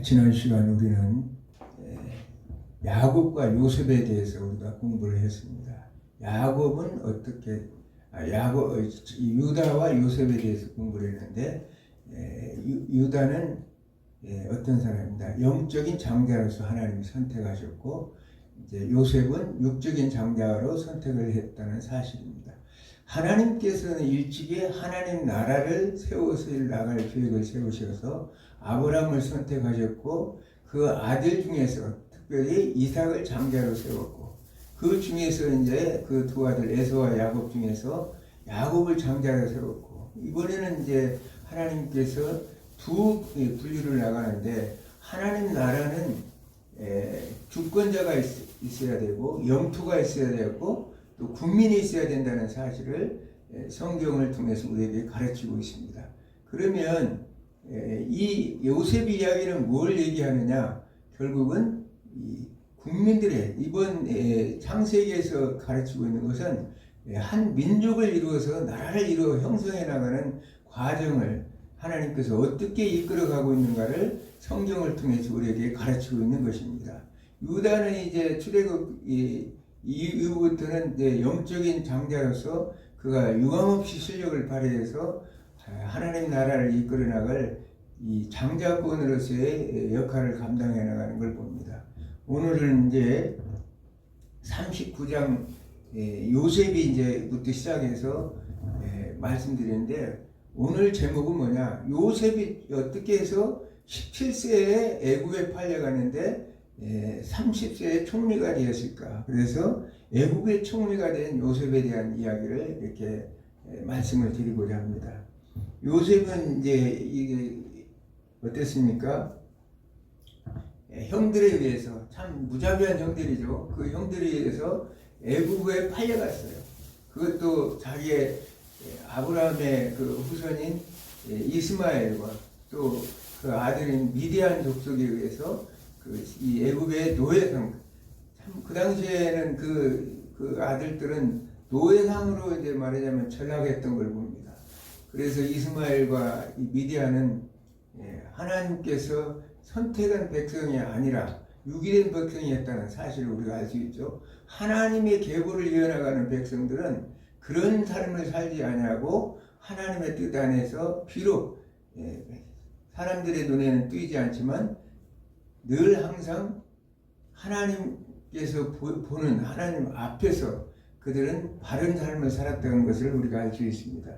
지난 시간 우리는 야곱과 요셉에 대해서 우리가 공부를 했습니다. 야곱은 어떻게 유다와 요셉에 대해서 공부를 했는데 유다는 어떤 사람입니다. 영적인 장자로서 하나님이 선택하셨고 이제 요셉은 육적인 장자로 선택을 했다는 사실입니다. 하나님께서는 일찍이 하나님 나라를 세워서 나갈 계획을 세우셔서 아브라함을 선택하셨고 그 아들 중에서 특별히 이삭을 장자로 세웠고 그 중에서 이제 그 두 아들 에서와 야곱 중에서 야곱을 장자로 세웠고 이번에는 이제 하나님께서 두 분류를 나가는데 하나님 나라는 주권자가 있어야 되고 영토가 있어야 되고 또 국민이 있어야 된다는 사실을 성경을 통해서 우리에게 가르치고 있습니다. 그러면 이 요셉 이야기는 뭘 얘기하느냐? 결국은 이 국민들의 이번 창세기에서 가르치고 있는 것은 한 민족을 이루어서 나라를 이루어 형성해 나가는 과정을 하나님께서 어떻게 이끌어가고 있는가를 성경을 통해서 우리에게 가르치고 있는 것입니다. 유다는 이제 출애굽 이후부터는 이제 영적인 장자로서 그가 유감없이 실력을 발휘해서 하나님 나라를 이끌어 나갈 이 장자권으로서의 역할을 감당해 나가는 걸 봅니다. 오늘은 이제 39장 요셉이 이제부터 시작해서 말씀드리는데 오늘 제목은 뭐냐? 요셉이 어떻게 해서 17세에 애굽에 팔려가는데 30세에 총리가 되었을까? 그래서 애국의 총리가 된 요셉에 대한 이야기를 이렇게 말씀을 드리고자 합니다. 요셉은 이제 이게 어땠습니까? 형들에 의해서 참 무자비한 형들이죠. 그 형들에 의해서 애국에 팔려갔어요. 그것도 자기의 아브라함의 그 후손인 이스마엘과 또 그 아들인 미디안 족속에 의해서 이 애굽의 노예상, 참 그 당시에는 그 아들들은 노예상으로 이제 말하자면 전락했던 걸 봅니다. 그래서 이스마엘과 이 미디안은 하나님께서 선택한 백성이 아니라 유기된 백성이었다는 사실을 우리가 알 수 있죠. 하나님의 계보를 이어나가는 백성들은 그런 삶을 살지 아니하고 하나님의 뜻 안에서 비록 사람들의 눈에는 띄지 않지만 늘 항상 하나님께서 보는 하나님 앞에서 그들은 바른 삶을 살았다는 것을 우리가 알 수 있습니다.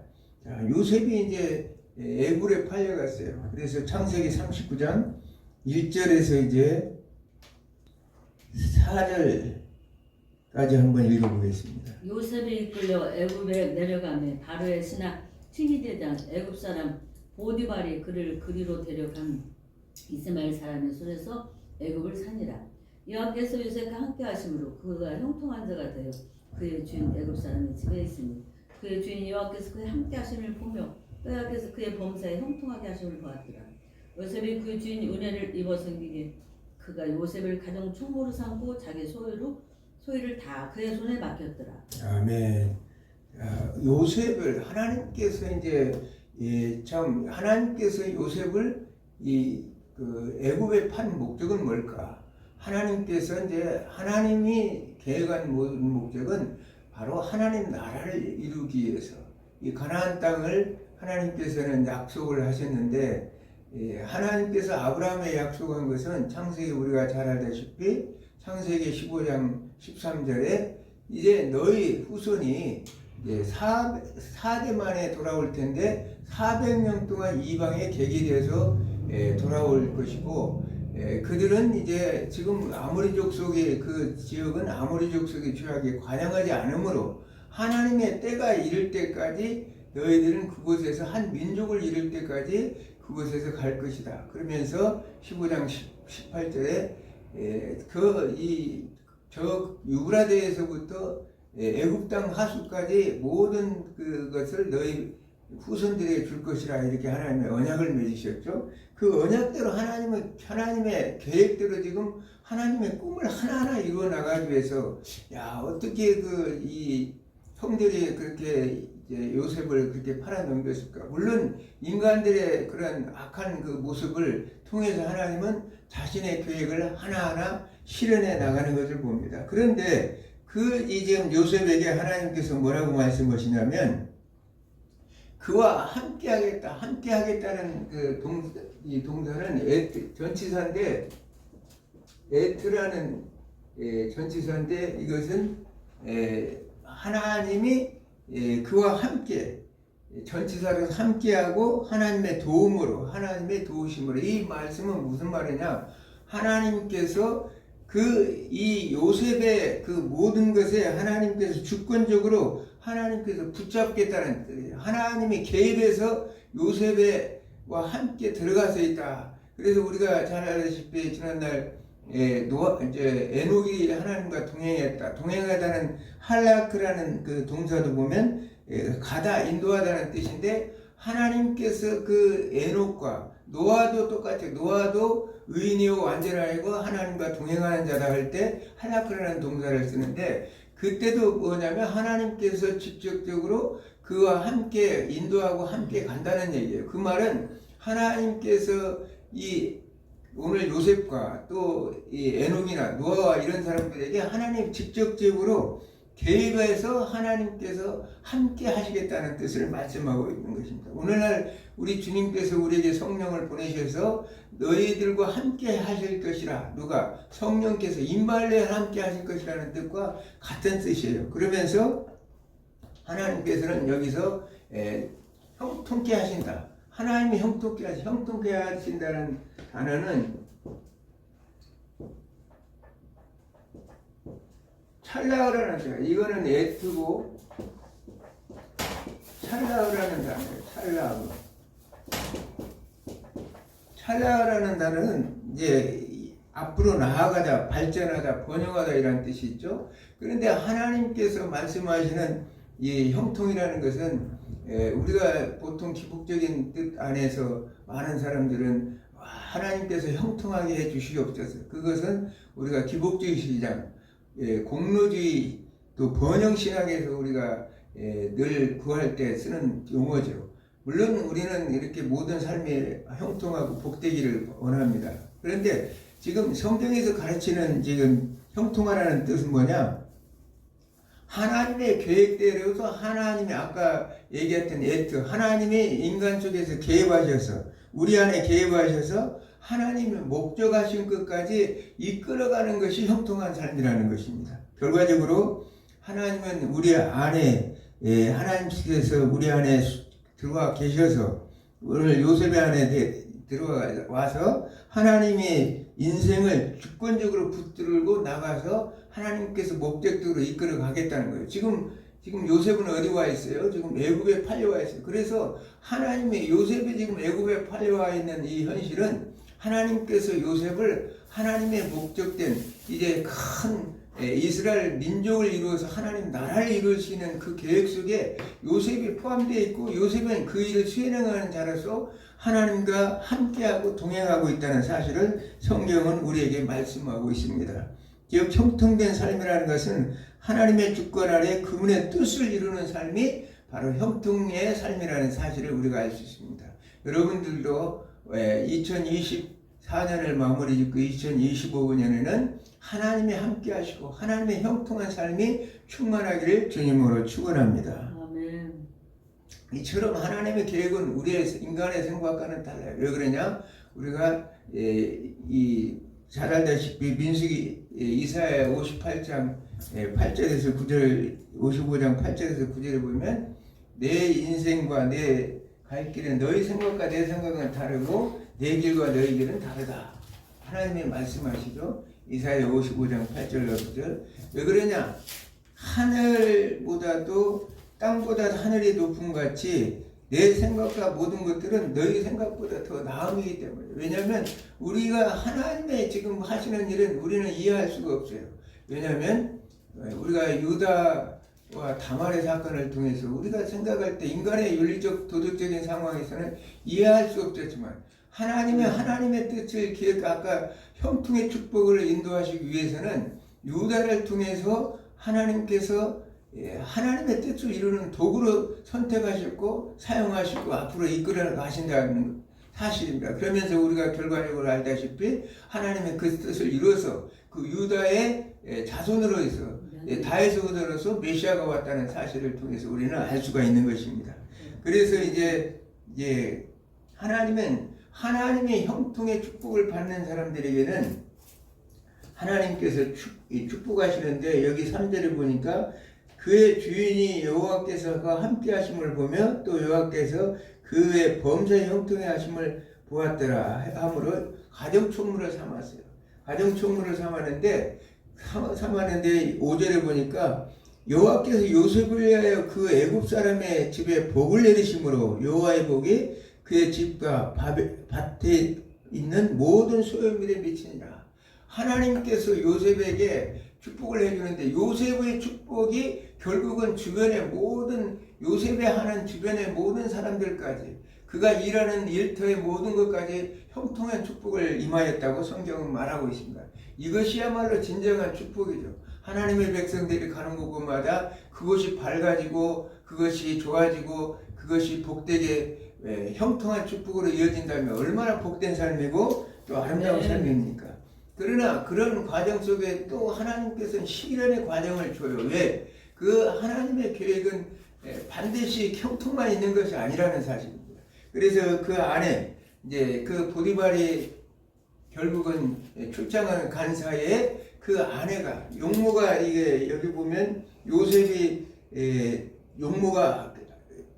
자, 요셉이 이제 애굽에 팔려갔어요. 그래서 창세기 39장 1절에서 이제 4절까지 한번 읽어보겠습니다. 요셉이 이끌려 애굽에 내려가매 바로의 신하 튀기대장 애굽 사람 보디발이 그를 그리로 데려간 이스마엘 사람의 손에서 애굽을 사니라. 여호와께서 요셉과 함께 하심으로 그가 형통한 자가 되어 그의 주인 애굽 사람의 집에 있으니 그의 주인 여호와께서 그의 함께 하심을 보며 여호와께서 그의 범사에 형통하게 하심을 보았더라. 요셉이 그의 주인 은혜를 입어 섬기게 그가 요셉을 가정 총무로 삼고 자기 소유를 다 그의 손에 맡겼더라. 아멘. 요셉을 하나님께서 이제 참 하나님께서 요셉을 그 애굽에 판 목적은 뭘까? 하나님께서 이제 하나님이 계획한 모든 목적은 바로 하나님 나라를 이루기 위해서 이 가나안 땅을 하나님께서는 약속을 하셨는데 하나님께서 아브라함에 약속한 것은 창세기 우리가 잘 알다시피 창세기 15장 13절에 이제 너희 후손이 이제 4대 만에 돌아올 텐데 400년 동안 이방에 객이 되어서 돌아올 것이고 그들은 이제 지금 아모리 족속의 그 지역은 아모리 족속의 죄악에 관영하지 않으므로 하나님의 때가 이를 때까지 너희들은 그곳에서 한 민족을 이룰 때까지 그곳에서 갈 것이다. 그러면서 15장 18절에 저 유브라데에서부터 애굽 땅 하수까지 모든 그것을 너희 후손들에게 줄 것이라 이렇게 하나님의 언약을 맺으셨죠. 그 언약대로 하나님의 계획대로 지금 하나님의 꿈을 하나하나 이루어 나가기 위해서 어떻게 이 형들이 그렇게 이제 요셉을 그렇게 팔아넘겼을까? 물론 인간들의 그런 악한 그 모습을 통해서 하나님은 자신의 계획을 하나하나 실현해 나가는 것을 봅니다. 그런데 지금 요셉에게 하나님께서 뭐라고 말씀하시냐면 그와 함께하겠다는 이 동사는 전치사인데 에트라는 전치사인데 이것은 하나님이 그와 함께 전치사로 함께하고 하나님의 도움으로 하나님의 도우심으로 이 말씀은 무슨 말이냐 하나님께서 이 요셉의 그 모든 것에 하나님께서 주권적으로 하나님께서 붙잡겠다는 뜻이에요. 하나님이 개입해서 요셉과 함께 들어가서 있다. 그래서 우리가 잘 알다시피 지난날 이제 에녹이 하나님과 동행했다. 동행하다는 할라크라는 그 동사도 보면 가다, 인도하다는 뜻인데 하나님께서 그 에녹과 노아도 똑같아요. 노아도 의인이요 완전하고 하나님과 동행하는 자다 할 때 할라크라는 동사를 쓰는데 그때도 뭐냐면 하나님께서 직접적으로 그와 함께 인도하고 함께 간다는 얘기예요. 그 말은 하나님께서 오늘 요셉과 또 이 에녹이나 노아와 이런 사람들에게 하나님 직접적으로 개입해서 하나님께서 함께 하시겠다는 뜻을 말씀하고 있는 것입니다. 오늘날 우리 주님께서 우리에게 성령을 보내셔서 너희들과 함께 하실 것이라 누가 성령께서 임말레 함께 하실 것이라는 뜻과 같은 뜻이에요. 그러면서 하나님께서는 여기서 형통케 하신다. 하나님이 형통케 하신다는 단어는 찰나으라는 단어. 이거는 에트고 찰나으라는 단어예요. 찰나으라는 단어는 이제 앞으로 나아가다, 발전하다, 번영하다 이런 뜻이 있죠. 그런데 하나님께서 말씀하시는 이 형통이라는 것은 우리가 보통 기복적인 뜻 안에서 많은 사람들은 하나님께서 형통하게 해 주시옵소서. 그것은 우리가 기복주의 시장, 공로주의 또 번영신학에서 우리가 늘 구할 때 쓰는 용어죠. 물론 우리는 이렇게 모든 삶이 형통하고 복되기를 원합니다. 그런데 지금 성경에서 가르치는 지금 형통하라는 뜻은 뭐냐? 하나님의 계획대로서 하나님이 아까 얘기했던 하나님이 인간 속에서 개입하셔서 우리 안에 개입하셔서 하나님의 목적하신 것까지 이끌어가는 것이 형통한 삶이라는 것입니다. 결과적으로 하나님은 우리 안에 하나님께서 우리 안에 들어와 계셔서 오늘 요셉의 안에 들어와서 하나님의 인생을 주권적으로 붙들고 나가서 하나님께서 목적적으로 이끌어 가겠다는 거예요. 지금 요셉은 어디 와 있어요? 지금 애굽에 팔려와 있어요. 그래서 하나님의 요셉이 지금 애굽에 팔려와 있는 이 현실은 하나님께서 요셉을 하나님의 목적된 이제 큰 이스라엘 민족을 이루어서 하나님 나라를 이루시는 그 계획 속에 요셉이 포함되어 있고 요셉은 그 일을 수행하는 자로서 하나님과 함께하고 동행하고 있다는 사실을 성경은 우리에게 말씀하고 있습니다. 즉 형통된 삶이라는 것은 하나님의 주권 아래 그분의 뜻을 이루는 삶이 바로 형통의 삶이라는 사실을 우리가 알 수 있습니다. 여러분들도 2024년을 마무리 짓고 2025년에는 하나님이 함께 하시고 하나님의 형통한 삶이 충만하기를 주님으로 축원합니다. 아멘. 이처럼 하나님의 계획은 우리의 인간의 생각과는 달라요. 왜 그러냐? 우리가 잘 알다시피 민수기 이사야 58장 8절에서 9절 55장 8절에서 9절에 보면 내 인생과 내 갈 길은 너희 생각과 내 생각은 다르고 내 길과 너희 길은 다르다. 하나님이 말씀하시죠. 이사야 55장 8절과 9절. 왜 그러냐? 하늘보다도 땅보다 하늘이 높은 같이 내 생각과 모든 것들은 너희 생각보다 더 나음이기 때문에. 왜냐하면 우리가 하나님의 지금 하시는 일은 우리는 이해할 수가 없어요. 왜냐하면 우리가 유다와 다말의 사건을 통해서 우리가 생각할 때 인간의 윤리적 도덕적인 상황에서는 이해할 수 없었지만 하나님의 뜻을 아까 형통의 축복을 인도하시기 위해서는 유다를 통해서 하나님께서 하나님의 뜻을 이루는 도구로 선택하셨고 사용하시고 앞으로 이끌어 가신다는 사실입니다. 그러면서 우리가 결과적으로 알다시피 하나님의 그 뜻을 이루어서 그 유다의 자손으로 해서 다윗의 후손으로서 메시아가 왔다는 사실을 통해서 우리는 알 수가 있는 것입니다. 그래서 이제 하나님은 하나님의 형통의 축복을 받는 사람들에게는 하나님께서 축복하시는데 여기 3절을 보니까 그의 주인이 여호와께서가 함께 하심을 보며 또 여호와께서 그의 범사의 형통의 하심을 보았더라 하므로 가정총무를 삼았어요. 가정총무를 삼았는데 5절에 보니까 여호와께서 요셉을 위하여 그 애굽 사람의 집에 복을 내리심으로 여호와의 복이 그의 집과 밭에 있는 모든 소유물에 미치니라. 하나님께서 요셉에게 축복을 해주는데 요셉의 축복이 결국은 주변의 모든 요셉에 하는 주변의 모든 사람들까지 그가 일하는 일터의 모든 것까지 형통한 축복을 임하였다고 성경은 말하고 있습니다. 이것이야말로 진정한 축복이죠. 하나님의 백성들이 가는 곳마다 그것이 밝아지고 그것이 좋아지고 그것이 복되게 형통한 축복으로 이어진다면 얼마나 복된 삶이고 또 아름다운 삶입니까? 그러나 그런 과정 속에 또 하나님께서는 시련의 과정을 줘요. 왜? 그 하나님의 계획은 반드시 형통만 있는 것이 아니라는 사실입니다. 그래서 그 안에 이제 그 보디발이 결국은 출장을 간 사이에 그 아내가 용모가 이게 여기 보면 요셉이 용모가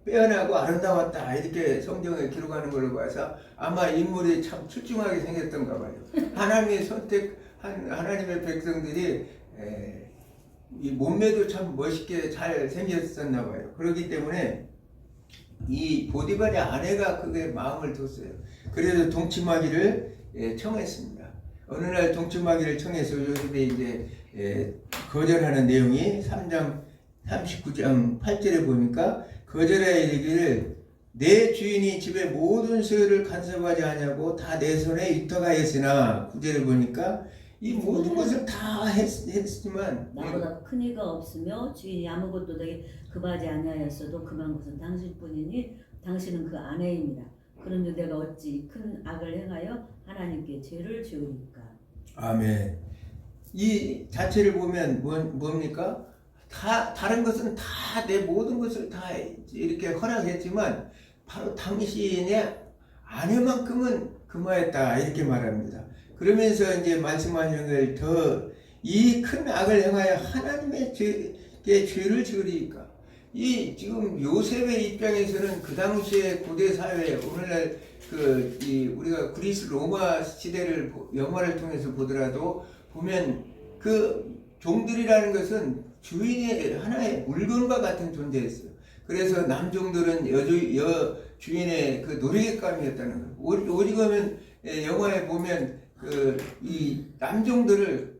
빼어나고 아름다웠다 이렇게 성경에 기록하는 걸로 봐서 아마 인물이 참 출중하게 생겼던가 봐요. 하나님의 선택한 하나님의 백성들이 이 몸매도 참 멋있게 잘 생겼었나 봐요. 그렇기 때문에 이 보디발의 아내가 그게 마음을 뒀어요. 그래서 동침하기를 청했습니다. 어느 날 동침하기를 청해서 요셉이 이제 거절하는 내용이 3장 39장 8절에 보니까 거절하여 이르기를 내 주인이 집의 모든 소유를 간섭하지 아니하고 다 내 손에 위탁하였으나 9절에 보니까 이 모든 것을 다 했지만 나보다 큰 이가 없으며 주인이 아무것도 내게 급하지 아니하였어도 그만 것은 당신뿐이니 당신은 그 아내입니다. 그런데 내가 어찌 큰 악을 행하여 하나님께 죄를 지으니까. 아멘. 이 자체를 보면 뭡니까? 다른 것은 다 내 모든 것을 다 이렇게 허락했지만 바로 당신의 아내만큼은 금하였다 이렇게 말합니다. 그러면서 이제 말씀하시는 걸 더 이 큰 악을 행하여 하나님의 죄를 지으리까. 이 지금 요셉의 입장에서는 그 당시에 고대 사회 오늘날 우리가 그리스 로마 시대를 영화를 통해서 보더라도 보면 그 종들이라는 것은 주인의 하나의 물건과 같은 존재였어요. 그래서 남종들은 주인의 그 놀이객감이었다는 거예요. 오직하면 영화에 보면 이 남종들을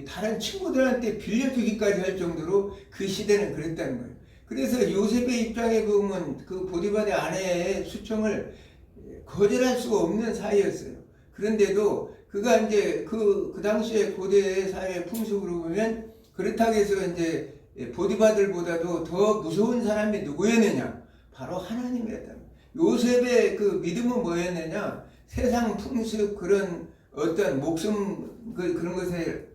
다른 친구들한테 빌려주기까지 할 정도로 그 시대는 그랬다는 거예요. 그래서 요셉의 입장에 보면 그 보디발의 아내의 수청을 거절할 수가 없는 사이였어요. 그런데도 그가 이제 그 당시에 고대 사회 풍습으로 보면 그렇다고 해서 이제 보디발들보다도 더 무서운 사람이 누구였느냐? 바로 하나님이었다. 요셉의 그 믿음은 뭐였느냐? 세상 풍습 그런 어떤 목숨 그런 것에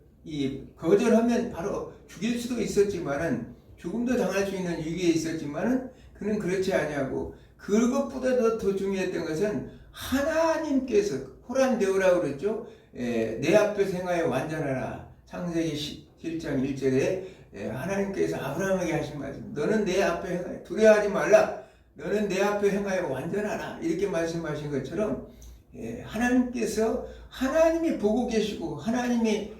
거절하면 바로 죽일 수도 있었지만은 죽음도 당할 수 있는 위기에 있었지만은 그는 그렇지 아니하고 그것보다도 더 중요했던 것은 하나님께서 호란되오라고 그랬죠. 내 앞에서 행하여 완전하라. 창세기 17장 1절에 하나님께서 아브라함에게 하신 말씀. 너는 내 앞에 행하여 두려워하지 말라. 너는 내 앞에 행하여 완전하라. 이렇게 말씀하신 것처럼 하나님께서 하나님이 보고 계시고 하나님이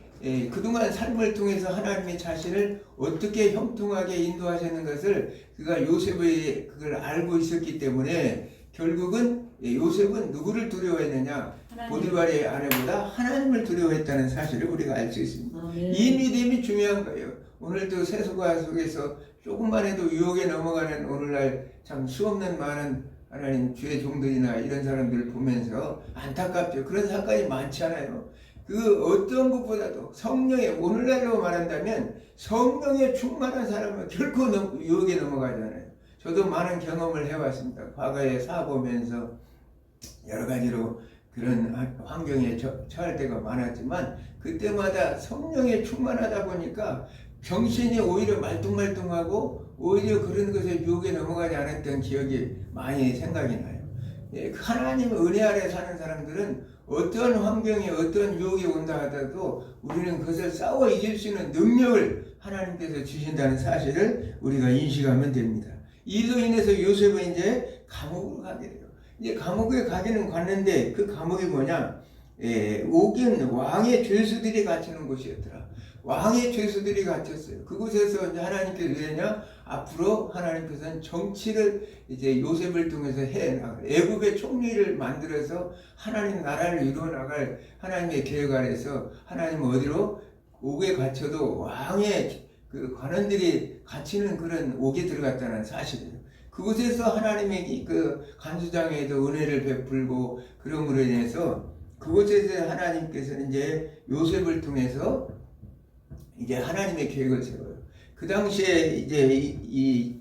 그동안 삶을 통해서 하나님의 자신을 어떻게 형통하게 인도하시는 것을 그가 요셉의 그걸 알고 있었기 때문에 결국은 요셉은 누구를 두려워했느냐? 보디발의 아내보다 하나님을 두려워했다는 사실을 우리가 알 수 있습니다. 이 믿음이 중요한 거예요. 오늘도 세속화 속에서 조금만 해도 유혹에 넘어가는 오늘날 참 수없는 많은 하나님 주의 종들이나 이런 사람들을 보면서 안타깝죠. 그런 사건이 많지 않아요. 그 어떤 것보다도 성령의, 오늘날로 말한다면 성령에 충만한 사람은 결코 유혹에 넘어가잖아요. 저도 많은 경험을 해왔습니다. 과거에 사보면서 여러 가지로 그런 환경에 처할 때가 많았지만 그때마다 성령에 충만하다 보니까 정신이 오히려 말똥말똥하고 오히려 그런 것에 유혹에 넘어가지 않았던 기억이 많이 생각이 나요. 하나님의 은혜 아래 사는 사람들은 어떤 환경에 어떤 유혹이 온다 하더라도 우리는 그것을 싸워 이길 수 있는 능력을 하나님께서 주신다는 사실을 우리가 인식하면 됩니다. 이로 인해서 요셉은 이제 감옥으로 가게 돼요. 이제 감옥에 가기는 갔는데 그 감옥이 뭐냐? 옥인 왕의 죄수들이 갇히는 곳이었더라. 왕의 죄수들이 갇혔어요. 그곳에서 이제 하나님께서 왜냐? 앞으로 하나님께서는 정치를 이제 요셉을 통해서 해 나갈, 애굽의 총리를 만들어서 하나님 나라를 이루어 나갈 하나님의 계획 아래서 하나님은 어디로? 옥에 갇혀도 왕의 그 관원들이 갇히는 그런 옥에 들어갔다는 사실이에요. 그곳에서 하나님의 그 간수장에도 은혜를 베풀고 그럼으로 인해서 그곳에서 하나님께서는 이제 요셉을 통해서 이제 하나님의 계획을 세워요. 그 당시에 이제 이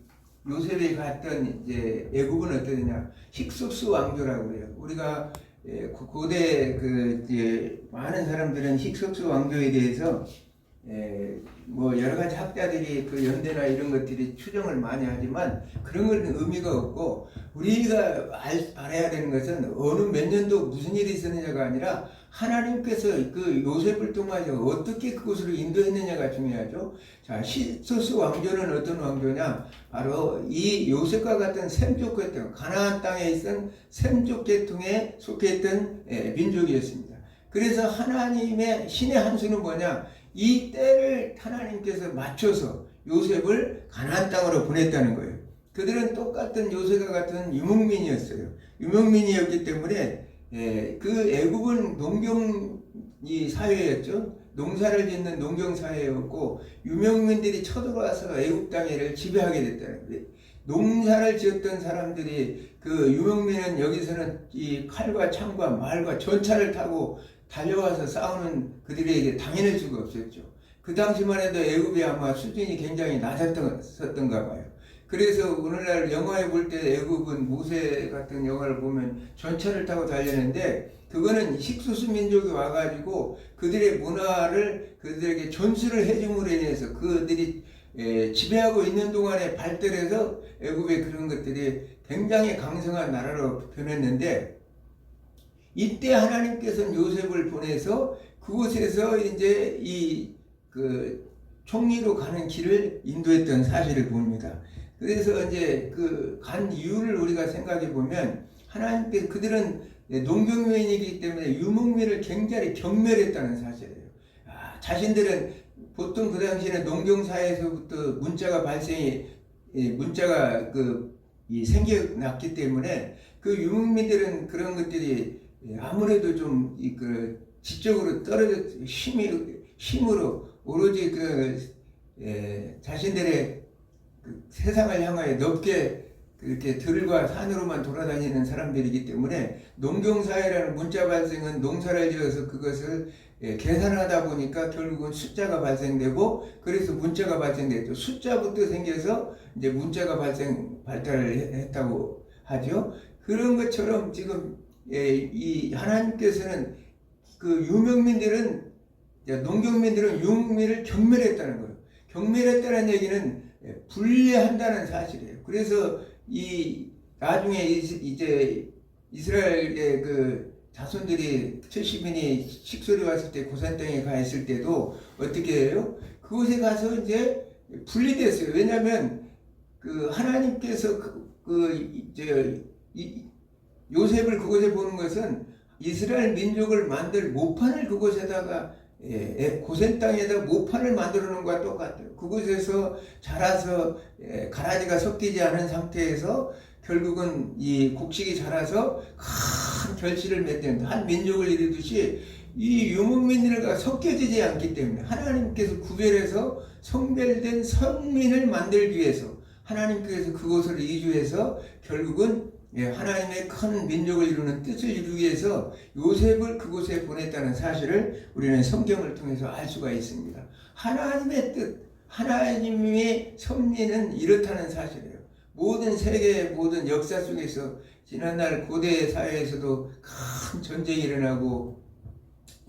요셉이 갔던 이제 애굽은 어떠냐? 힉소스 왕조라고 해요. 우리가 고대 그 이제 많은 사람들은 힉소스 왕조에 대해서 뭐 여러 가지 학자들이 그 연대나 이런 것들이 추정을 많이 하지만 그런 건 의미가 없고 우리가 알아야 되는 것은 어느 몇 년도 무슨 일이 있었느냐가 아니라 하나님께서 그 요셉을 통해서 어떻게 그곳으로 인도했느냐가 중요하죠. 자, 힉소스 왕조는 어떤 왕조냐? 바로 이 요셉과 같은 셈족 계통, 가나안 땅에 있던 셈족 계통에 속해 있던 민족이었습니다. 그래서 하나님의 신의 한 수는 뭐냐? 이 때를 하나님께서 맞춰서 요셉을 가나안 땅으로 보냈다는 거예요. 그들은 똑같은 요셉과 같은 유목민이었어요. 유목민이었기 때문에 그 애굽은 농경이 사회였죠. 농사를 짓는 농경 사회였고 유목민들이 쳐들어와서 애굽 땅을 지배하게 됐다는 거예요. 농사를 지었던 사람들이 그 유목민은 여기서는 이 칼과 창과 말과 전차를 타고 달려와서 싸우는 그들에게 당연할 수가 없었죠. 그 당시만 해도 애굽이 아마 수준이 굉장히 낮았던가 봐요. 그래서 오늘날 영화에 볼 때 애굽은 모세 같은 영화를 보면 전차를 타고 달리는데 그거는 힉소스 민족이 와가지고 그들의 문화를 그들에게 전수를 해줌으로 인해서 그들이 지배하고 있는 동안에 발달해서 애굽의 그런 것들이 굉장히 강성한 나라로 변했는데 이때 하나님께서는 요셉을 보내서 그곳에서 이제 이 그 총리로 가는 길을 인도했던 사실을 봅니다. 그래서 이제 그 간 이유를 우리가 생각해 보면 하나님께서 그들은 농경민이기 때문에 유목민을 굉장히 경멸했다는 사실이에요. 자신들은 보통 그 당시에는 농경사에서부터 문자가 생겨났기 때문에 그 유목민들은 그런 것들이 아무래도 좀 그 지적으로 떨어져 힘으로 오로지 자신들의 그 세상을 향하여 넓게 그렇게 들과 산으로만 돌아다니는 사람들이기 때문에 농경사회라는 문자 발생은 농사를 지어서 그것을 계산하다 보니까 결국은 숫자가 발생되고 그래서 문자가 발생됐죠. 숫자부터 생겨서 이제 문자가 발달을 했다고 하죠. 그런 것처럼 지금 이 하나님께서는 그 유목민들은 농경민들은 유목민을 경멸했다는 거예요. 경멸했다는 얘기는 분리한다는 사실이에요. 그래서 이 나중에 이제 이스라엘의 그 자손들이 70인이 식솔이 왔을 때 고산 땅에 가 있을 때도 어떻게 해요? 그곳에 가서 이제 분리됐어요. 왜냐하면 그 하나님께서 요셉을 그곳에 보는 것은 이스라엘 민족을 만들 모판을 그곳에다가 고센 땅에다 모판을 만들어 놓은 것과 똑같아요. 그곳에서 자라서 가라지가 섞이지 않은 상태에서 결국은 이 곡식이 자라서 큰 결실을 맺는 한 민족을 이루듯이 이 유목민들과 섞여지지 않기 때문에 하나님께서 구별해서 성별된 선민을 만들기 위해서 하나님께서 그곳을 이주해서 결국은 하나님의 큰 민족을 이루는 뜻을 이루기 위해서 요셉을 그곳에 보냈다는 사실을 우리는 성경을 통해서 알 수가 있습니다. 하나님의 뜻, 하나님의 섭리는 이렇다는 사실이에요. 모든 세계의 모든 역사 속에서 지난날 고대 사회에서도 큰 전쟁이 일어나고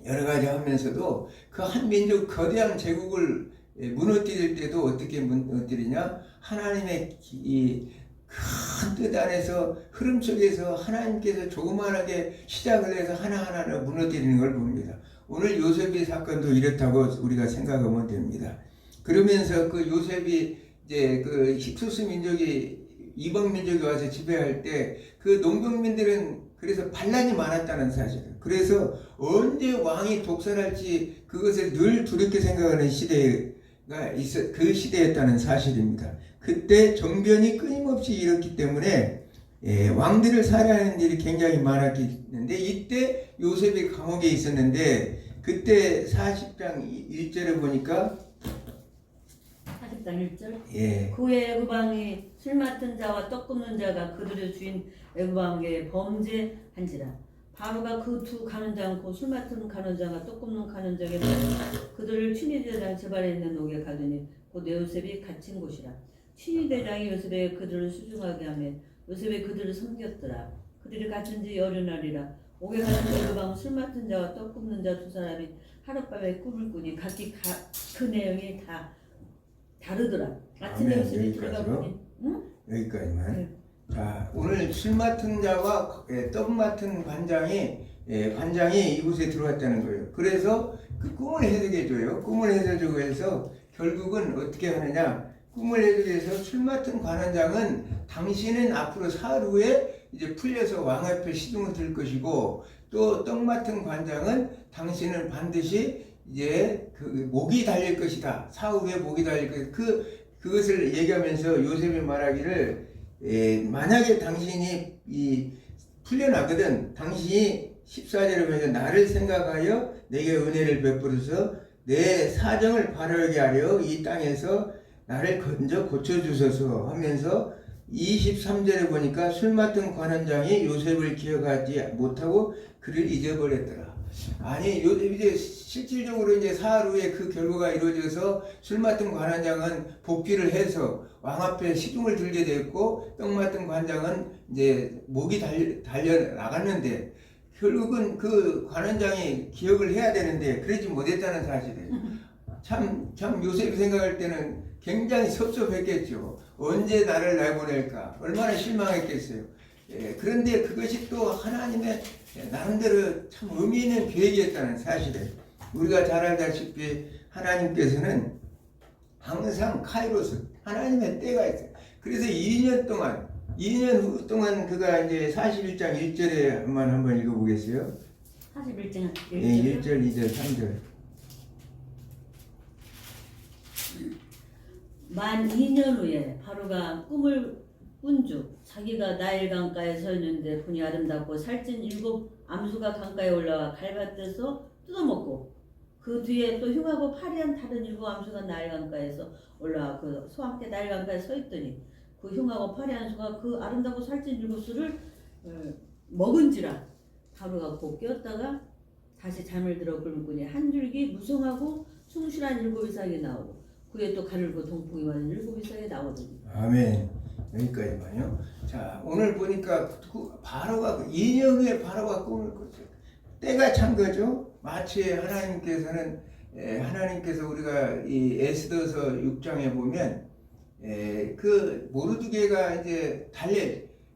여러 가지 하면서도 그 한 민족 거대한 제국을 무너뜨릴 때도 어떻게 무너뜨리냐? 하나님의 이 큰 뜻 안에서 흐름 속에서 하나님께서 조그만하게 시작을 해서 하나하나를 무너뜨리는 걸 봅니다. 오늘 요셉의 사건도 이렇다고 우리가 생각하면 됩니다. 그러면서 그 요셉이 이제 그 힙소스 민족이 이방 민족이 와서 지배할 때 그 농경민들은 그래서 반란이 많았다는 사실. 그래서 언제 왕이 독살할지 그것을 늘 두렵게 생각하는 시대가 그 시대였다는 사실입니다. 그때 정변이 끊임없이 일었기 때문에 왕들을 살해하는 일이 굉장히 많았는데 이때 요셉이 감옥에 있었는데 그때 40장 1절에 보니까 40장 1절 그의 애굽왕이 술 맡은 자와 떡 굽는 자가 그들의 주인 애굽왕에게 범죄한지라 바로가 그 두 간원장 곧 술 맡은 간원장과 떡 굽는 간원장에 그들을 취니대장 제발에 있는 옥에 가두니 곧 요셉이 갇힌 곳이라. 취니대장이 요셉에게 그들을 수중하게 하며 요셉이 그들을 섬겼더라. 그들이 갇힌 지 열흘날이라. 옥에 가둔 애굽왕 술 맡은 자와 떡 굽는 자 두 사람이 하룻밤에 꿈을 꾸니 각기 그 내용이 다 다르더라. 아침에 요셉이 들어가 보니 여기까지만. 자, 오늘 술 맡은 자와 떡 맡은 관장이 이곳에 들어왔다는 거예요. 그래서 그 꿈을 해석해줘요. 꿈을 해석해주고 해서 결국은 어떻게 하느냐? 꿈을 해석해서 술 맡은 관원장은 당신은 앞으로 사흘 후에 이제 풀려서 왕 앞에 시중을 들 것이고 또 떡 맡은 관장은 당신은 반드시 이제 그 목이 달릴 것이다. 사흘 후에 목이 달릴 것이다. 그것을 얘기하면서 요셉이 말하기를 만약에 당신이 풀려나거든 당신이 14절에 보면 나를 생각하여 내게 은혜를 베풀어서 내 사정을 바르게 하려 이 땅에서 나를 건져 고쳐주소서 하면서 23절에 보니까 술 맡은 관원장이 요셉을 기억하지 못하고 그를 잊어버렸더라. 아니 이제 실질적으로 이제 사흘 후에 그 결과가 이루어져서 술 맡은 관원장은 복귀를 해서 왕 앞에 시중을 들게 됐고 떡 맡은 관장은 이제 목이 달려 나갔는데 결국은 그 관원장이 기억을 해야 되는데 그러지 못했다는 사실이에요. 참 요셉이 생각할 때는 굉장히 섭섭했겠죠. 언제 나를 내보낼까? 얼마나 실망했겠어요. 그런데 그것이 또 하나님의 나름대로 참 의미 있는 계획이었다는 사실이에요. 우리가 잘 알다시피 하나님께서는 항상 카이로스, 하나님의 때가 있어요. 그래서 2년 후 동안 그가 이제 41장 1절에 한번 읽어보겠어요. 41장 1절. 1절, 2절, 3절. 만 2년 후에 바로가 꿈을 꾼즉 자기가 나일 강가에 서 있는데 보니 아름답고 살찐 7 암수가 강가에 올라와 갈밭에서 뜯어먹고 그 뒤에 또 흉하고 파리한 다른 7 암수가 나일 강가에서 올라와 그 소와 함께 나일 강가에 서 있더니 그 흉하고 파리한 수가 그 아름답고 살찐 7 수를 먹은지라. 바로가 곧 깨었다가 다시 잠을 들어 꿈을 꾸니 한 줄기 무성하고 숭실한 7 이상이 나오고 그에 또 가늘고 동풍이 많은 7 이상이 나오더니. 아멘. 여기까지만요. 자, 오늘 보니까 바로가 2년 후에 바로가 꿈을 꿨어요. 때가 찬 거죠. 마치 하나님께서 우리가 이 에스더서 6장에 보면 그 모르드게가 이제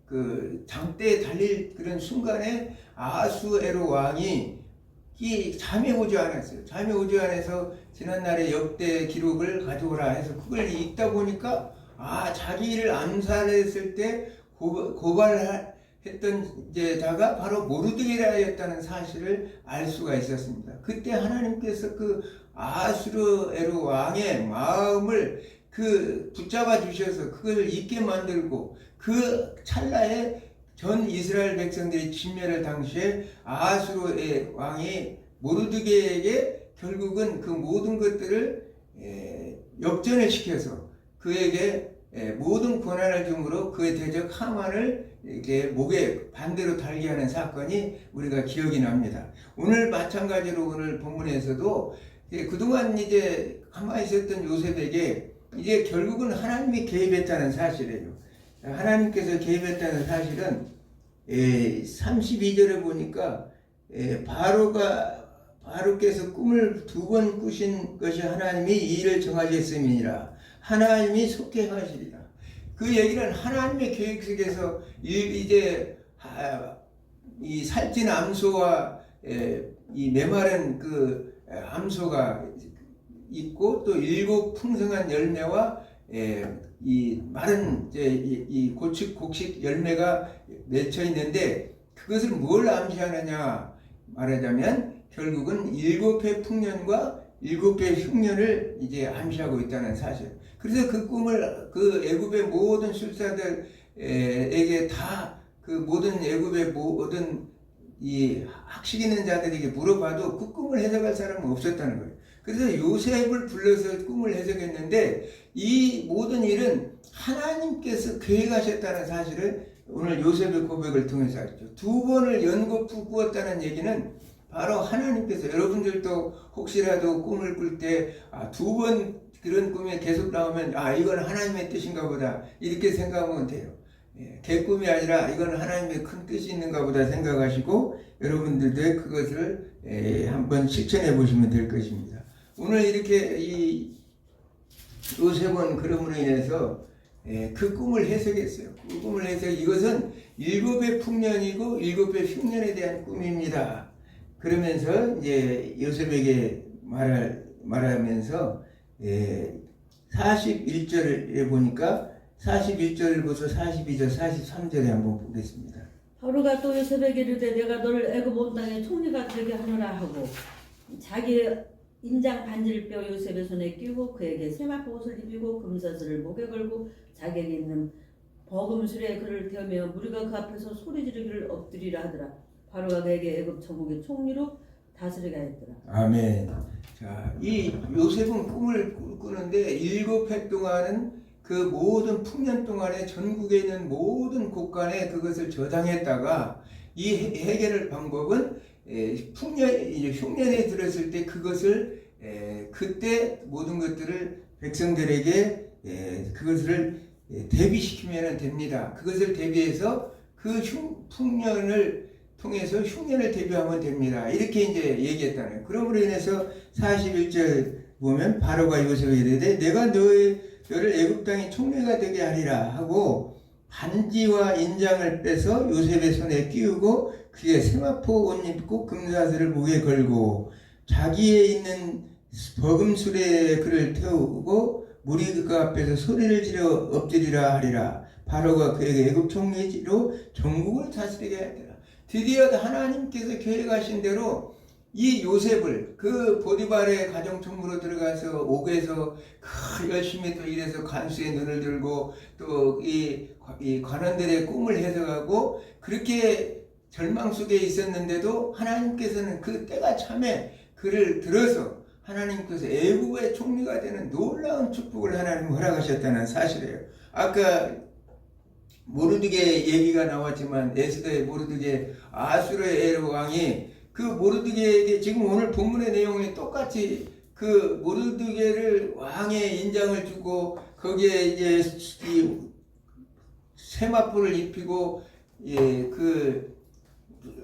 그 장대에 달릴 그런 순간에 아하수에로 왕이 잠이 오지 않았어요. 잠이 오지 않아서 지난날의 역대 기록을 가져오라 해서 그걸 읽다 보니까 자기를 암살했을 때 고발했던 자가 바로 모르드게라였다는 사실을 알 수가 있었습니다. 그때 하나님께서 그 아하수에로 왕의 마음을 붙잡아 주셔서 그걸 잊게 만들고 그 찰나에 전 이스라엘 백성들이 진멸할 당시에 아하수의 왕이 모르드게에게 결국은 그 모든 것들을 역전을 시켜서 그에게 모든 권한을 줌으로 그의 대적 하만을 이렇게 목에 반대로 달게 하는 사건이 우리가 기억이 납니다. 오늘 마찬가지로 오늘 본문에서도 그동안 이제 가만히 있었던 요셉에게 이제 결국은 하나님이 개입했다는 사실이에요. 하나님께서 개입했다는 사실은 32절에 보니까 바로께서 꿈을 2번 꾸신 것이 하나님이 이 일을 정하셨음이니라. 하나님이 속히 하시리라. 그 얘기는 하나님의 계획 속에서 이제 이 살찐 암소와 이 메마른 그 암소가 있고 또 7 풍성한 열매와 이 마른 이 곡식 열매가 맺혀 있는데 그것을 뭘 암시하느냐 말하자면 결국은 7회 풍년과 7회 흉년을 이제 암시하고 있다는 사실. 그래서 그 꿈을 그 애굽의 모든 술사들에게 다 그 모든 애굽의 모든 이 학식 있는 자들에게 물어봐도 그 꿈을 해석할 사람은 없었다는 거예요. 그래서 요셉을 불러서 꿈을 해석했는데 이 모든 일은 하나님께서 계획하셨다는 사실을 오늘 요셉의 고백을 통해서 알죠. 2번을 연거푸 꾸었다는 얘기는 바로 하나님께서 여러분들도 혹시라도 꿈을 꿀 때 2번 그런 꿈이 계속 나오면 이건 하나님의 뜻인가 보다 이렇게 생각하면 돼요. 개꿈이 아니라 이건 하나님의 큰 뜻이 있는가 보다 생각하시고 여러분들도 그것을 한번 실천해 보시면 될 것입니다. 오늘 이렇게 이 요셉은 그럼으로 인해서 그 꿈을 해석했어요. 그 꿈을 해석 이것은 7의 풍년이고 7의 흉년에 대한 꿈입니다. 그러면서 이제 요셉에게 말하면서 41절에 보니까 41절부터 42절, 43절에 한번 보겠습니다. 바로가 또 요셉에게 이르되 내가 너를 애굽 온 땅의 총리가 되게 하노라 하고 자기 인장 반지를 빼어 요셉의 손에 끼우고 그에게 세마포 옷을 입히고 금사슬을 목에 걸고 자기에게 있는 버금술에 그를 태우며 무리가 그 앞에서 소리 지르기를 엎드리라 하더라. 바로가 그에게 애굽 전국의 총리로 다스리게 했더라. 아멘. 자, 이 요셉은 꿈을 꾸는데 7해 동안은 그 모든 풍년 동안에 전국에 있는 모든 곳간에 그것을 저장했다가 이 해결할 방법은 흉년에 들었을 때 그것을 그때 모든 것들을 백성들에게 그것을 대비시키면 됩니다. 그것을 대비해서 그 풍년을 통해서 흉년을 대비하면 됩니다. 이렇게 이제 얘기했다는 거예요. 그러므로 인해서 41절 보면 바로가 요셉에게 이르되 내가 너를 애굽 땅의 총리가 되게 하리라 하고 반지와 인장을 빼서 요셉의 손에 끼우고 그의 세마포 옷 입고 금사슬을 목에 걸고 자기의 있는 버금술에 그를 태우고 무리 그 앞에서 소리를 지르 엎드리라 하리라. 바로가 그에게 애굽 총리로 전국을 다스리게 하리라. 드디어 하나님께서 계획하신 대로 이 요셉을 그 보디발의 가정총무로 들어가서 옥에서 열심히 또 일해서 간수의 눈을 들고 또 이 관원들의 꿈을 해석하고 그렇게 절망 속에 있었는데도 하나님께서는 그 때가 참에 그를 들어서 하나님께서 애굽의 총리가 되는 놀라운 축복을 하나님 허락하셨다는 사실이에요. 아까 모르드게 얘기가 나왔지만 에스더의 모르드게 아수르의 에로 왕이 그 모르드게에게 지금 오늘 본문의 내용이 똑같이 그 모르드게를 왕의 인장을 주고 거기에 이제 이 세마포를 입히고 그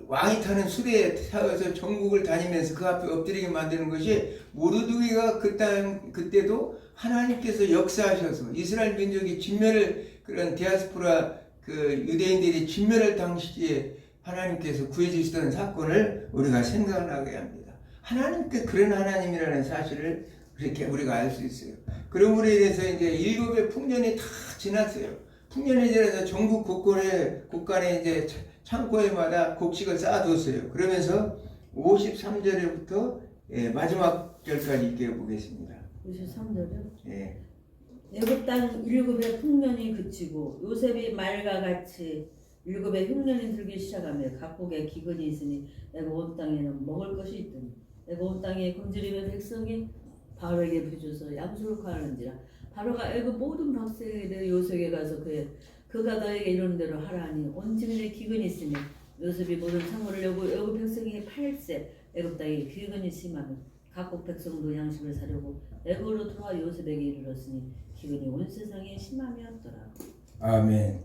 왕이 타는 수레에 타서 전국을 다니면서 그 앞에 엎드리게 만드는 것이 모르드게가 그때도 하나님께서 역사하셔서 이스라엘 민족이 진멸을 그런 디아스포라 그 유대인들이 진멸을 당시에 하나님께서 구해주시던 사건을 우리가 생각나게 합니다. 하나님께 그런 하나님이라는 사실을 그렇게 우리가 알 수 있어요. 그러므로 인해서 이제 7의 풍년이 다 지났어요. 풍년이 지나서 전국 곳간에 이제 창고에마다 곡식을 쌓아뒀어요. 그러면서 53절부터 마지막 절까지 읽어보겠습니다. 53절이요? 예. 애굽 땅 7의 풍년이 그치고 요셉이 말과 같이 7의 흉년이 들기 시작하며 각국에 기근이 있으니 애굽 온 땅에는 먹을 것이 있더니 애굽 온 땅에 굶주리는 백성이 바로에게 비주서 양수를 구하는지라 바로가 애굽 모든 박사에게 요셉에게 가서 그가 너에게 이르는 대로 하라니 온 증인의 기근이 있으니 요셉이 모든 상고를 여고 애굽 백성에게 팔세 애굽 땅에 기근이 심하며 각국 백성도 양식을 사려고 애굽으로 들어와 요셉에게 이르렀으니 기근이 온 세상에 심하였더라. 아멘.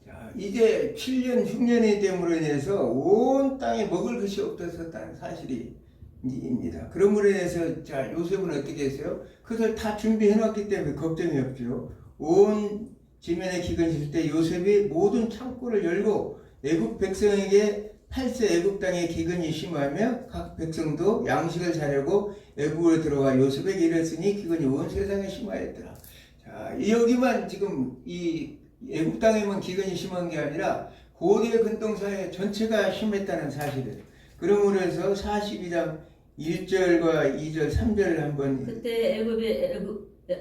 자, 이제 7년 흉년이 됨으로 인해서 온 땅에 먹을 것이 없어졌다는 사실입니다. 그러므로 인해서 자, 요셉은 어떻게 했어요? 그것을 다 준비해 놨기 때문에 걱정이 없죠. 온 지면에 기근이 있을 때 요셉이 모든 창고를 열고 애굽 백성에게 8세 애굽 땅에 기근이 심하며 각 백성도 양식을 사려고 애굽으로 들어와 요셉에게 이르렀으니 기근이 온 세상에 심하였더라. 자, 여기만 지금 이 애굽 땅에만 기근이 심한 게 아니라 고대 근동사회 전체가 심했다는 사실이에요. 그러므로 해서 42장 1절과 2절, 3절을 한번 그때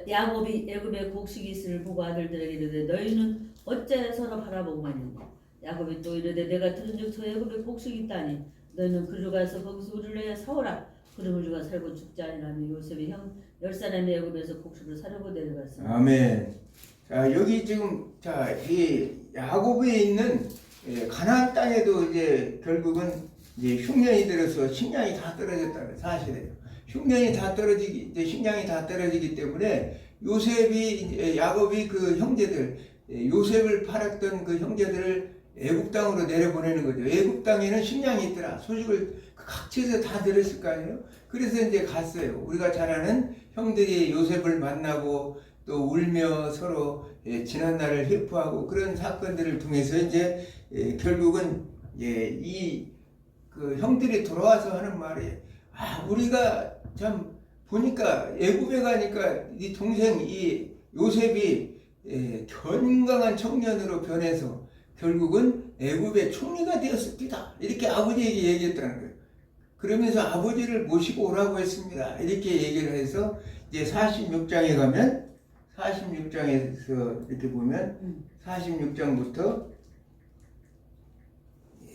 야곱이 애굽에 곡식이 있음을 보고 아들들에게 이르되 너희는 어째 서로 바라보고만 있냐. 야곱이 또 이르되 내가 들은즉 저 애굽에 곡식이 있다니 너희는 그리로 가서 거기서 우리를 위하여 사오라. 그러면 우리가 살고 죽지 아니하며 요셉이 형 10사람이 애굽에서 곡식을 사려고 내려갔습니다. 아멘. 자, 여기 지금 자, 이 야곱에 있는 가나안 땅에도 이제 결국은 이제 흉년이 들어서 식량이 다 떨어졌다는 사실이에요. 흉년이 다 떨어지기, 이제 식량이 다 떨어지기 때문에 요셉이 야곱이 그 형제들 요셉을 팔았던 그 형제들을 애굽 땅으로 내려보내는 거죠. 애굽 땅에는 식량이 있더라. 소식을 각지에서 다 들었을 거 아니에요. 그래서 이제 갔어요. 우리가 잘 아는 형들이 요셉을 만나고 또 울며 서로 지난 날을 회포하고 그런 사건들을 통해서 이제 결국은 이 그 형들이 돌아와서 하는 말이 우리가 참 보니까 애굽에 가니까 이 동생 이 요셉이 건강한 청년으로 변해서 결국은 애굽의 총리가 되었습니다. 이렇게 아버지에게 얘기했다는 거예요. 그러면서 아버지를 모시고 오라고 했습니다. 이렇게 얘기를 해서 이제 46장에 가면 46장에서 이렇게 보면 46장부터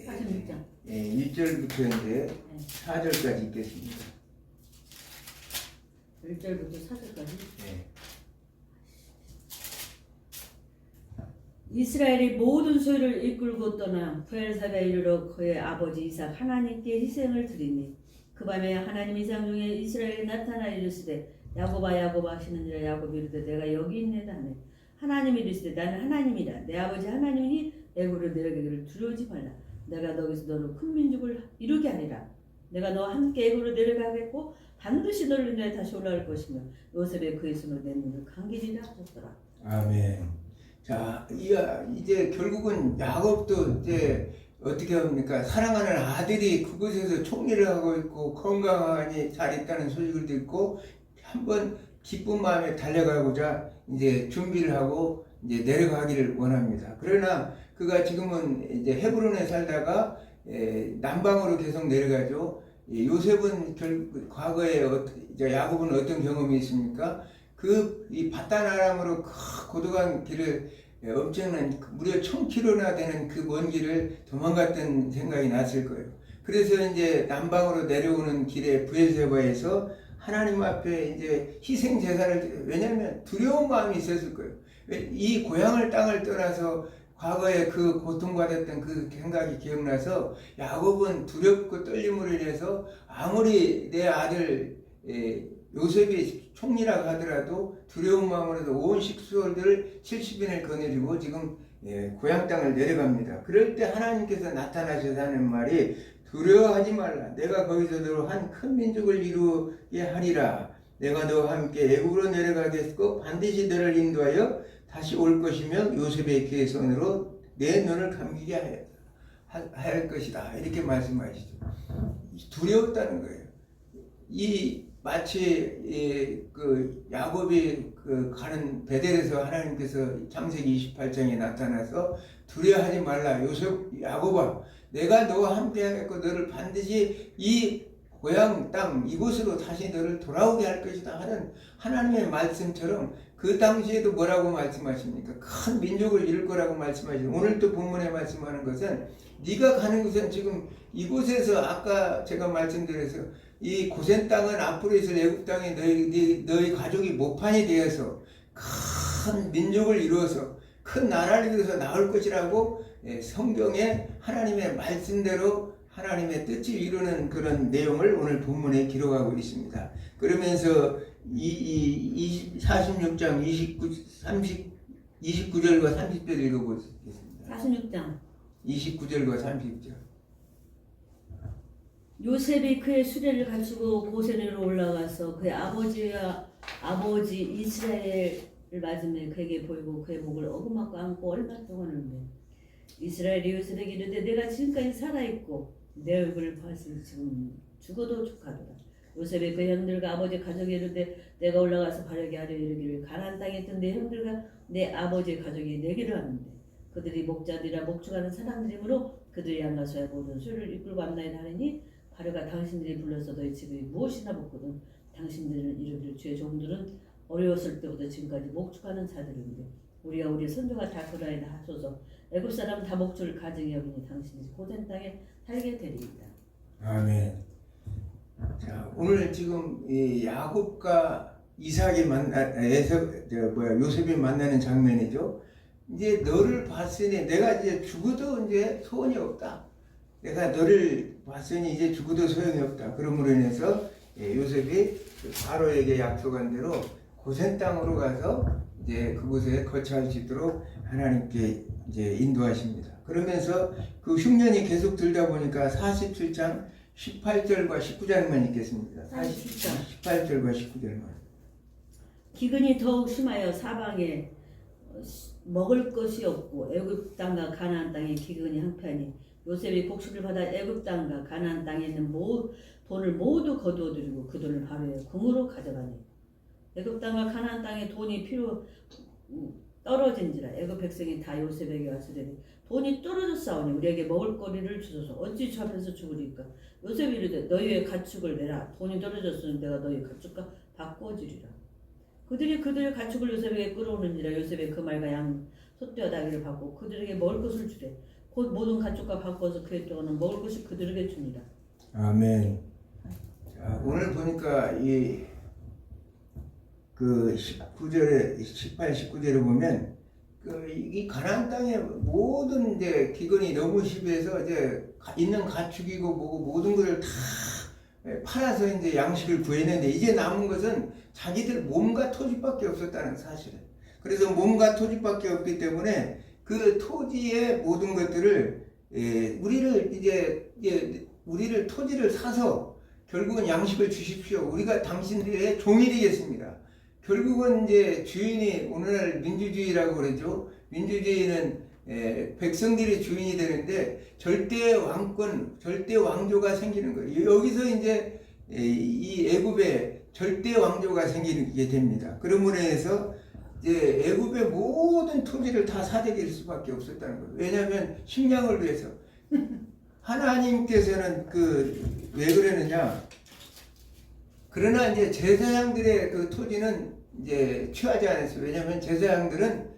46장 1절부터 이제 4절까지 있겠습니다. 1절부터 4절까지. 네. 이스라엘이 모든 소유를 이끌고 떠나 부엘사베에 이르러 그의 아버지 이삭 하나님께 희생을 드리니 그 밤에 하나님 이상 중에 이스라엘이 나타나 이르시되 야곱아 야곱아 하시는지라 야곱이 이르되 내가 여기 있네다 하네. 하나님이 이르시되 나는 하나님이라 내 아버지 하나님이 애굽으로 내려가기를 두려워하지 말라. 내가 너기서 너를 큰 민족을 이루게 하리라. 내가 너와 함께 애굽으로 내려가겠고 반드시 너를 인하여 다시 올라갈 것이며 요셉의 그의 손으로 내 눈을 감기리라 하셨더라. 아멘. 자, 이제 결국은 야곱도 이제 어떻게 합니까? 사랑하는 아들이 그곳에서 총리를 하고 있고 건강하니 잘 있다는 소식을 듣고 한번 기쁜 마음에 달려가고자 이제 준비를 하고 이제 내려가기를 원합니다. 그러나 그가 지금은 이제 헤브론에 살다가 남방으로 계속 내려가죠. 요셉은 과거에 이제 야곱은 어떤 경험이 있습니까? 이 바단 아람으로 고도한 길을 엄청난 무려 1000km나 되는 그 먼 길을 도망갔던 생각이 났을 거예요. 그래서 이제 남방으로 내려오는 길에 브엘세바에서 하나님 앞에 이제 희생 제사를 왜냐하면 두려운 마음이 있었을 거예요. 이 고향을 땅을 떠나서 과거에 그 고통받았던 그 생각이 기억나서 야곱은 두렵고 떨림으로 인해서 아무리 내 아들 요셉이 총리라고 하더라도 두려운 마음으로도 온 식구들 70인을 거느리고 지금 고향 땅을 내려갑니다. 그럴 때 하나님께서 나타나셔서 하는 말이 두려워하지 말라. 내가 거기서 너로 한 큰 민족을 이루게 하리라. 내가 너와 함께 애굽으로 내려가겠고 반드시 너를 인도하여 다시 올 것이며 요셉의 그의 손으로 내 눈을 감기게 할 것이다. 이렇게 말씀하시죠. 두려웠다는 거예요. 마치 그 야곱이 가는 베델에서 하나님께서 창세기 28장에 나타나서 두려워하지 말라. 야곱아, 내가 너와 함께 하겠고 너를 반드시 이 고향 땅 이곳으로 다시 너를 돌아오게 할 것이다 하는 하나님의 말씀처럼 그 당시에도 뭐라고 말씀하십니까? 큰 민족을 이룰 거라고 말씀하시죠. 오늘 또 본문에 말씀하는 것은 네가 가는 곳은 지금 이곳에서 아까 제가 말씀드려서 이 고센 땅은 앞으로 있을 애굽 땅에 너희 가족이 모판이 되어서 큰 민족을 이루어서 큰 나라를 이루어서 나올 것이라고 성경에 하나님의 말씀대로 하나님의 뜻을 이루는 그런 내용을 오늘 본문에 기록하고 있습니다. 그러면서 46장 29절과 30절 읽어보겠습니다. 46장 29절과 30절. 요셉이 그의 수레를 갖추고 고센으로 올라가서 그의 아버지 이스라엘을 맞으며 그에게 보이고 그의 목을 어금하고 안고 얼마 동안을 이스라엘이 요셉에게 이르되 내가 지금까지 살아있고 내 얼굴을 봤으니 지금 죽어도 족하도다. 요셉이 그 형들과 아버지 가족이 이르되 내가 올라가서 바르게 하려 이르기를 가나안 땅에 있던 내 형들과 내 아버지 가족이 내기를 하는데 그들이 목자들이라 목축하는 사람들이므로 그들이 양가서야 모든 수를 이끌고 왔나이다 하니 바르가 당신들이 불러서 너희 집에 무엇이나 먹거든 당신들은 이르기를 주의 종들은 어려웠을 때부터 지금까지 목축하는 자들인데 우리가 우리 선조가 다 그러하이다 하소서. 애굽 사람 다 목축을 가증히 여기니 당신이 고센 땅에 살게 되리이다. 아멘. 자, 오늘 지금 이 야곱과 이삭이 요셉이 만나는 장면이죠. 이제 너를 봤으니 내가 이제 죽어도 이제 소원이 없다. 내가 너를 봤으니 이제 죽어도 소용이 없다. 그러므로 인해서 요셉이 바로에게 약속한 대로 고센 땅으로 가서 이제 그곳에 거처할 수 있도록 하나님께 이제 인도하십니다. 그러면서 그 흉년이 계속 들다 보니까 47장 18절과 19절만 읽겠습니다. 18절과 19절만. 기근이 더욱 심하여 사방에 먹을 것이 없고 애굽 땅과 가나안 땅에 기근이 한편이 요셉이 곡식을 받아 애굽 땅과 가나안 땅에 있는 돈을 모두 거두어들이고 그 돈을 바로에 금으로 가져가니 애굽 땅과 가나안 땅에 돈이 필요 떨어진지라 애굽 백성이 다 요셉에게 와서되니 돈이 떨어졌사오니 우리에게 먹을 거리를 주소서 어찌 주 앞에서 죽으리까. 요셉이 이르되 너희의 가축을 내라. 돈이 떨어졌으니 내가 너희 가축과 바꾸어 주리라. 그들이 그들의 가축을 요셉에게 끌어오는지라. 요셉의 그 말과 양 소떼와 나귀를 받고 그들에게 먹을 것을 주되 곧 모든 가축과 바꿔서 그의 동안은 먹을 것이 그들에게 주니라. 아멘. 자, 오늘 보니까 그 19절에 18, 19절에 보면 이 가나안 땅의 모든 이제 기근이 너무 심해서 이제 있는 가축이고 뭐고 모든 것을 다 팔아서 이제 양식을 구했는데 이제 남은 것은 자기들 몸과 토지밖에 없었다는 사실을. 그래서 몸과 토지밖에 없기 때문에 그 토지의 모든 것들을 우리를 토지를 사서 결국은 양식을 주십시오. 우리가 당신들의 종이 되겠습니다. 결국은 이제 주인이 오늘날 민주주의라고 그러죠. 민주주의는 백성들이 주인이 되는데 절대 왕권, 절대 왕조가 생기는 거예요. 여기서 이제 이 애굽에 절대 왕조가 생기게 됩니다. 그러므로 해서 이제 애굽의 모든 토지를 다 사들일 수밖에 없었다는 거예요. 왜냐하면 식량을 위해서. 하나님께서는 왜 그러느냐? 그러나 이제 제사장들의 그 토지는 이제 취하지 않았어요. 왜냐하면 제사장들은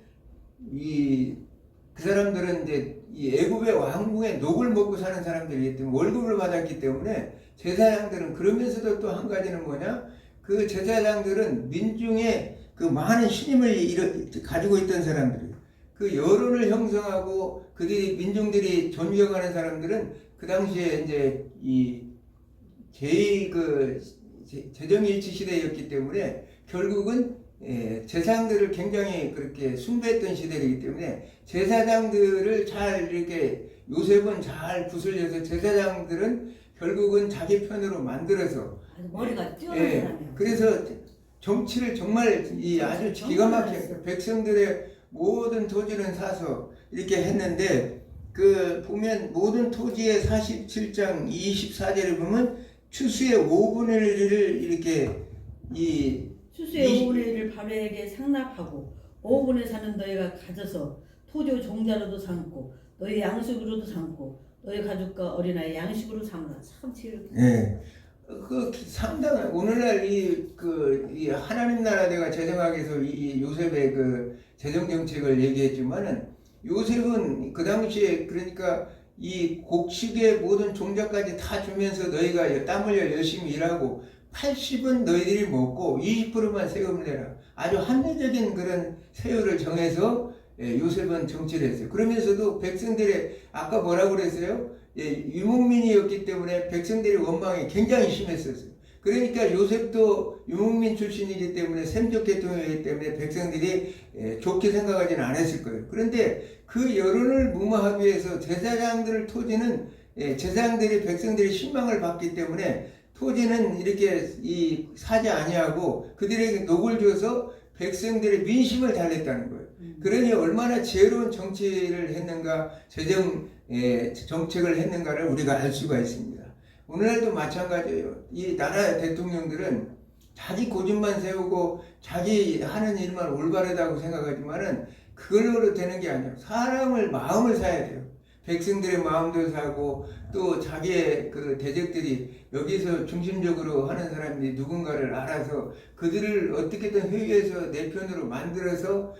그 사람들은 이제 이 애굽의 왕궁의 녹을 먹고 사는 사람들이기 때문에 월급을 받았기 때문에 제사장들은 그러면서도 또 한 가지는 뭐냐? 그 제사장들은 민중의 그 많은 신임을 가지고 있던 사람들이에요. 그 여론을 형성하고 그들이 민중들이 존경하는 사람들은 그 당시에 이제 재정일치 시대였기 때문에 결국은 제사장들을 굉장히 그렇게 숭배했던 시대이기 때문에 제사장들을 잘 이렇게 요셉은 잘 구슬려서 제사장들은 결국은 자기 편으로 만들어서 머리가 뛰어난 사람이에요. 그래서 정치를 정말 아주 기가 막히게 백성들의 모든 토지는 사서 이렇게 했는데 보면 모든 토지의 47장 24절에 보면 추수의 5분의 1을 이렇게 추수의 5분의 1을 바로에게 상납하고 5분의 4는 너희가 가져서 토지 종자로도 삼고 너희 양식으로도 삼고 너희 가족과 어린아이 양식으로 삼으라. 참 지혜롭게. 예. 상당한 오늘날 이 하나님 나라대가 제정하기 위해서 이 요셉의 그 재정 정책을 얘기했지만은 요셉은 그 당시에 그러니까 이 곡식의 모든 종자까지 다 주면서 너희가 땀 흘려 열심히 일하고 80은 너희들이 먹고 20%만 세금을 내라. 아주 합리적인 그런 세율을 정해서 요셉은 정치를 했어요. 그러면서도 백성들의 아까 뭐라고 그랬어요? 유목민이었기 때문에 백성들의 원망이 굉장히 심했었어요. 그러니까 요셉도 유목민 출신이기 때문에 셈족 계통이기 때문에 백성들이 좋게 생각하지는 않았을 거예요. 그런데 그 여론을 무마하기 위해서 제사장들을 토지는 제사장들이 백성들이 신망을 받기 때문에 토지는 이렇게 사지 아니하고 그들에게 녹을 줘서 백성들의 민심을 달랬다는 거예요. 그러니 얼마나 지혜로운 정치를 했는가, 정책을 했는가를 우리가 알 수가 있습니다. 오늘날도 마찬가지예요. 이 나라 대통령들은 자기 고집만 세우고 자기 하는 일만 올바르다고 생각하지만은 그걸로 되는 게 아니에요. 사람을 마음을 사야 돼요. 백성들의 마음도 사고 또 자기의 그 대적들이 여기서 중심적으로 하는 사람들이 누군가를 알아서 그들을 어떻게든 회유해서 내 편으로 만들어서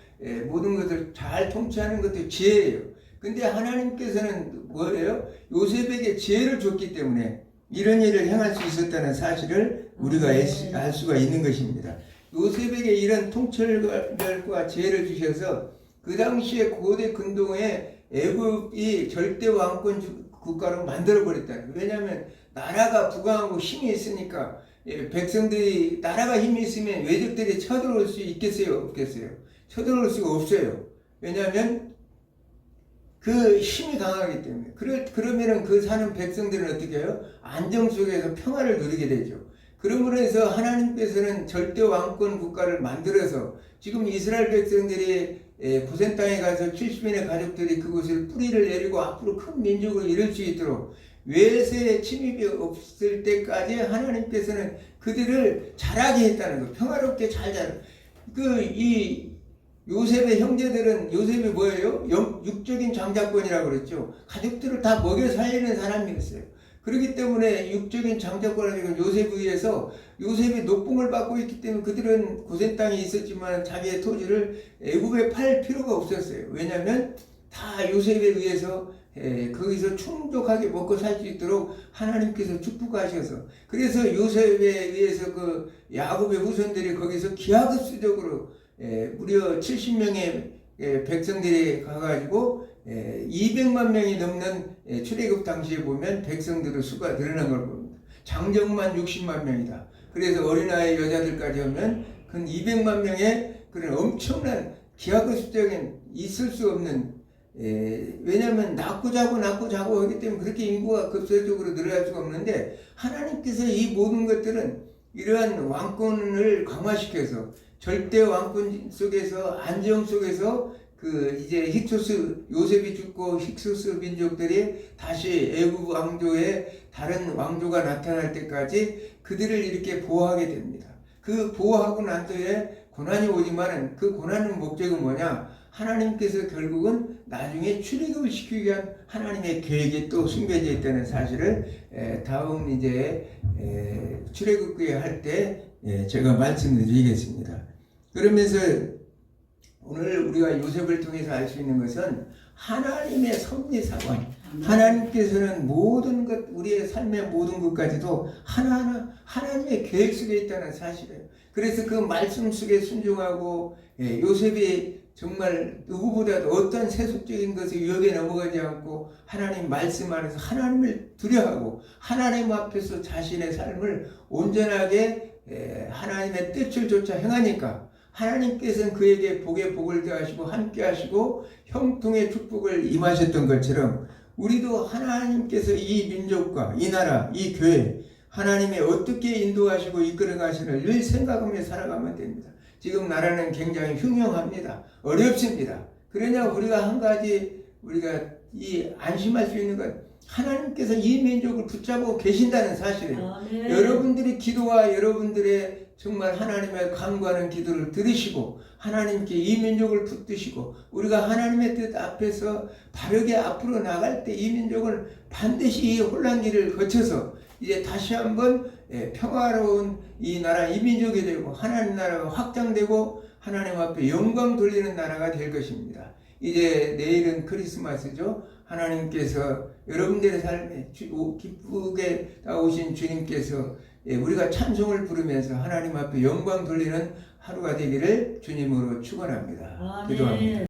모든 것을 잘 통치하는 것도 지혜예요. 근데 하나님께서는 뭐예요? 요셉에게 지혜를 줬기 때문에 이런 일을 행할 수 있었다는 사실을 우리가 알 수가 있는 것입니다. 요셉에게 이런 통찰력과 지혜를 주셔서 그 당시에 고대 근동에 애굽이 절대 왕권 국가로 만들어 버렸다는 거예요. 왜냐하면 나라가 부강하고 힘이 있으니까 백성들이 나라가 힘이 있으면 외적들이 쳐들어올 수 있겠어요? 없겠어요? 쳐들어올 수가 없어요. 왜냐하면 그 힘이 강하기 때문에. 그러면은 그 사는 백성들은 어떻게 해요? 안정 속에서 평화를 누리게 되죠. 그러므로 해서 하나님께서는 절대 왕권 국가를 만들어서 지금 이스라엘 백성들이 고센 땅에 가서 70인의 가족들이 그곳을 뿌리를 내리고 앞으로 큰 민족을 이룰 수 있도록 외세의 침입이 없을 때까지 하나님께서는 그들을 자라게 했다는 거. 평화롭게 잘 자라. 요셉의 형제들은 요셉이 뭐예요? 육적인 장자권이라고 그랬죠. 가족들을 다 먹여 살리는 사람이었어요. 그렇기 때문에 육적인 장자권을 요셉에 의해서 요셉이 녹봉을 받고 있기 때문에 그들은 고센 땅에 있었지만 자기의 토지를 애굽에 팔 필요가 없었어요. 왜냐하면 다 요셉에 의해서 거기서 충족하게 먹고 살 수 있도록 하나님께서 축복하셔서 그래서 요셉에 의해서 그 야곱의 후손들이 거기서 기하급수적으로 무려 70명의 백성들이 가가지고 200만 명이 넘는 출애굽 당시에 보면 백성들의 수가 늘어난 걸 봅니다. 장정만 60만 명이다. 그래서 어린아이 여자들까지 하면 그 200만 명의 그런 엄청난 기하급수적인 있을 수 없는 왜냐하면 낳고 자고 하기 때문에 그렇게 인구가 급속적으로 늘어날 수가 없는데 하나님께서 이 모든 것들은 이러한 왕권을 강화시켜서 절대 왕권 속에서 안정 속에서 이제 요셉이 죽고 힉소스 민족들이 다시 애굽 왕조의 다른 왕조가 나타날 때까지 그들을 이렇게 보호하게 됩니다. 그 보호하고 난 뒤에 고난이 오지만은 그 고난의 목적은 뭐냐? 하나님께서 결국은 나중에 출애굽을 시키기 위한 하나님의 계획이 또 숨겨져 있다는 사실을 다음 이제 출애굽기에 할 때 제가 말씀드리겠습니다. 그러면서 오늘 우리가 요셉을 통해서 알 수 있는 것은 하나님의 섭리 사관, 하나님께서는 모든 것, 우리의 삶의 모든 것까지도 하나하나 하나님의 계획 속에 있다는 사실이에요. 그래서 그 말씀 속에 순종하고 요셉이 정말 누구보다도 어떤 세속적인 것에 유혹에 넘어가지 않고 하나님 말씀 안에서 하나님을 두려워하고 하나님 앞에서 자신의 삶을 온전하게 하나님의 뜻을 쫓아 행하니까 하나님께서는 그에게 복에 복을 더하시고 함께 하시고 형통의 축복을 임하셨던 것처럼 우리도 하나님께서 이 민족과 이 나라, 이 교회 하나님이 어떻게 인도하시고 이끌어 가시는 늘 생각하며 살아가면 됩니다. 지금 나라는 굉장히 흉흉합니다. 어렵습니다. 그러냐 우리가 한 가지 우리가 안심할 수 있는 건 하나님께서 이 민족을 붙잡고 계신다는 사실이에요. 여러분들의 기도와 여러분들의 정말 하나님의 간구하는 기도를 들으시고 하나님께 이 민족을 붙드시고 우리가 하나님의 뜻 앞에서 바르게 앞으로 나갈 때 이 민족은 반드시 이 혼란기를 거쳐서 이제 다시 한번 평화로운 이 나라 이 민족이 되고 하나님 나라가 확장되고 하나님 앞에 영광 돌리는 나라가 될 것입니다. 이제 내일은 크리스마스죠. 하나님께서 여러분들의 삶에 기쁘게 오신 주님께서 우리가 찬송을 부르면서 하나님 앞에 영광 돌리는 하루가 되기를 주님으로 축원합니다. 기도합니다.